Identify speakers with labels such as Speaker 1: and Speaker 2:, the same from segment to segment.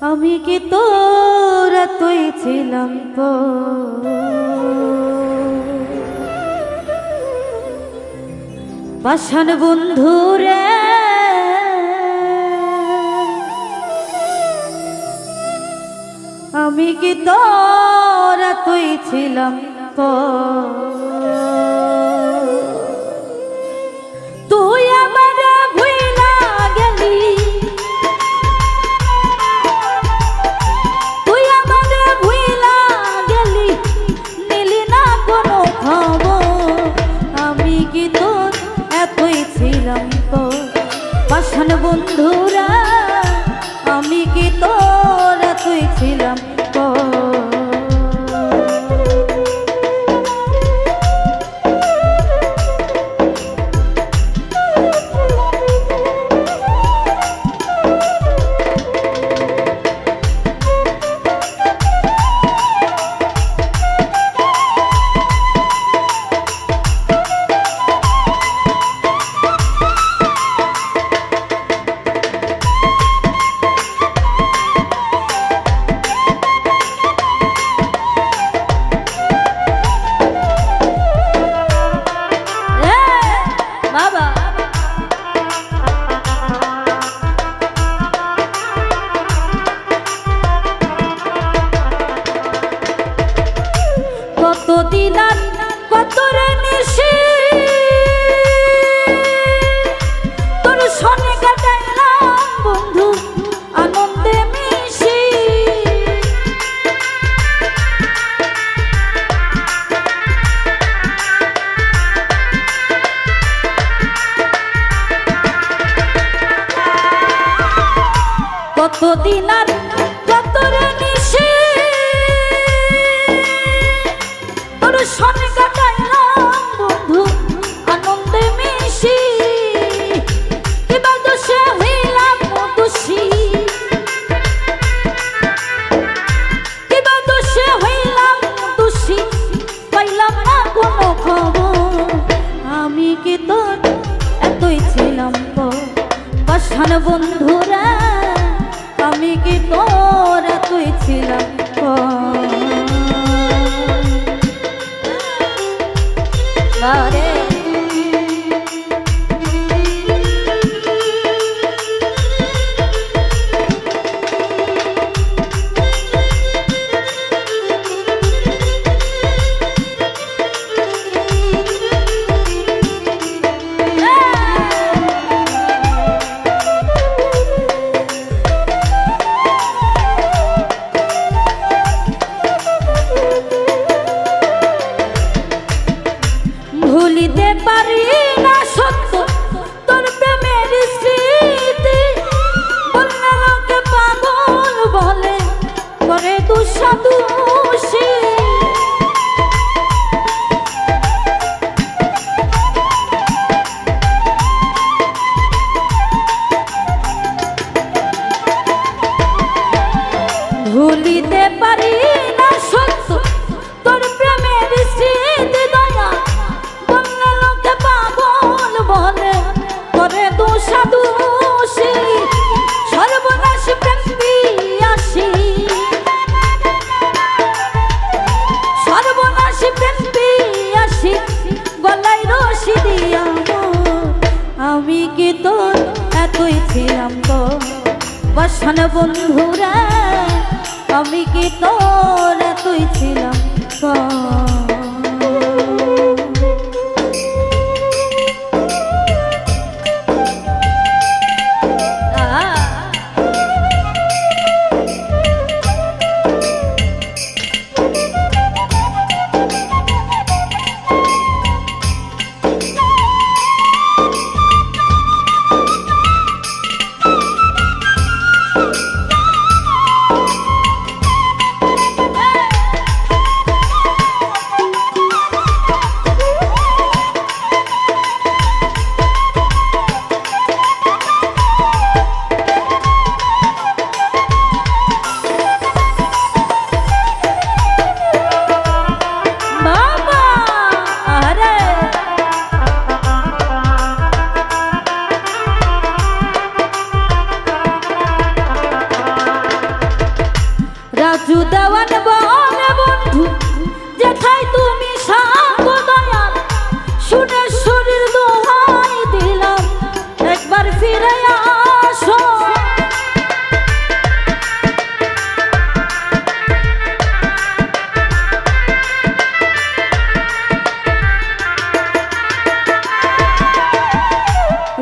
Speaker 1: আমি কি তোরা তুই ছিলাম পাষাণ বন্ধু রে, আমি কি তোরা তুই ছিলাম তুই আমার ভুইলা গেলি, তুই আমার ভুইলা গেলি, নিলি না কোনো খবর। আমি কি তোর এতই ছিলাম পাষাণ বন্ধুরা, আমি কি তোর এতই ছিলাম দিলাম কত রে নিশি, তোর সনে কাটাইলাম বন্ধু আনন্দে মিশি। কত দিন আর কত রে নিশি, সনে কাটাইলাম বন্ধু আনন্দে মিশি। এবার দোষে হইলাম দোষী, এবার দোষে হইলাম দোষী, পাইলাম না কোনো খবর। আমি কি তোর এতই ছিলাম পাষাণ বন্ধুরা, আমি কি তোর এতই ছিলাম রে। ভুলিতে পারি না সত্য তোর প্রেমের স্মৃতি, বললে লোকে পাগল বলে করে দুঃসাদুষী। ভুলিতে পারি না সত্য তোর প্রেমের স্মৃতি, দয়া বললে লোকে পাগল বলে করে দোষাদোষী। সর্বনাশ প্রেম পিয়াসী, সর্বনাশ প্রেম পিয়াসী, গলায় রশি দিয়া। আমি কি তোর এতই ছিলাম পাষাণ বন্ধুরা, আমি কি তোর এতই ছিলাম রাজু দেওয়ান বলে বন্ধু যেথায় তুমি সাঙ্গ দয়াল শুনে শরীর দোহাই দিলাম একবার ফিরে আসো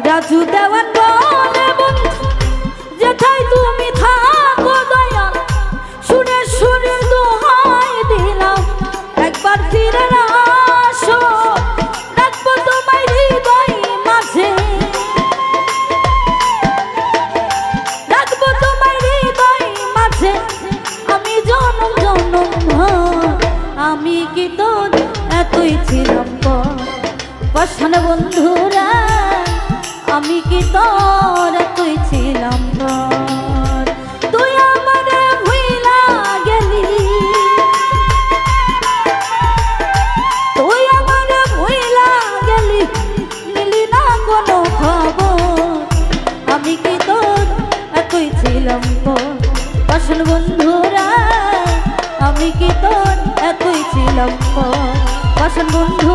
Speaker 1: রাজু দেওয়ান বলে বন্ধু যেথায় তুমি থাকো দয়াল শুনে শরীর দোহাই দিলাম একবার ফিরে আসো রাখবো তোমার হৃদয় মাঝে রাখবো তোমার হৃদয় মাঝে আমি জনম জনম আমি কি তোর এতই ছিলাম বসন বন্ধুরা আমি কি তোর তুই ছিলাম তুই আমারে ভুইলা গেলি তুই আমারে ভুইলা গেলি নিলি না কোনো খবর আমি কি তোর তুই ছিলাম বসন বন্ধুরা আমি কি তোর তুই ছিলাম বসন বন্ধু